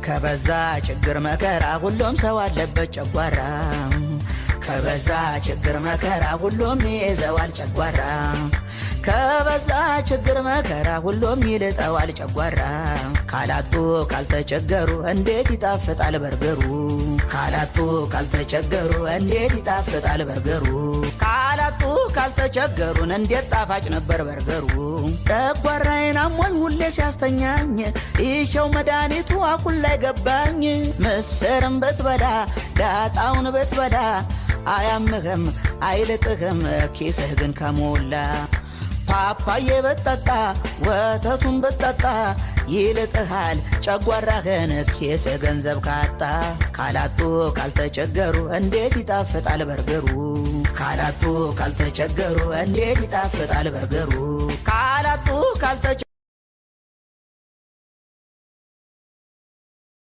ከበዛ ችግር መከራ ሁሉም ሰው አለበት ጨጓራ ከበዛ ችግር መከራ ሁሉም ይዘዋል ጨጓራ ከበዛ ችግር መከራ ሁሉም ይልጠዋል ጨጓራ ካላጡ ካልተቸገሩ እንዴት ይጣፍጣል በርገሩ ካላጡ ካልተቸገሩ እንዴት ይጣፍጣል በርገሩ ካላጡ ካልተቸገሩን እንዴት ጣፋጭ ነበር በርገሩ ጨጓራዬን አሞኝ ሁሌ ሲያስተኛኝ ይኸው መድኃኒቱ አሁን ላይ ገባኝ ምስርም ብትበላ ዳጣውን ብትበላ አያምህም አይልጥህም ኪስህ ግን ከሞላ ፓፓዬ ብትጠጣ ወተቱን ብትጠጣ ይልጥሃል ጨጓራህን ኪስህ ገንዘብ ካጣ ካላጡ ካልተቸገሩ እንዴት ይጣፍጣል በርገሩ ካላጡ ካልተቸገሩ እንዴት ይጣፍጣል በርገሩ ካላጡ ካልተቸገሩ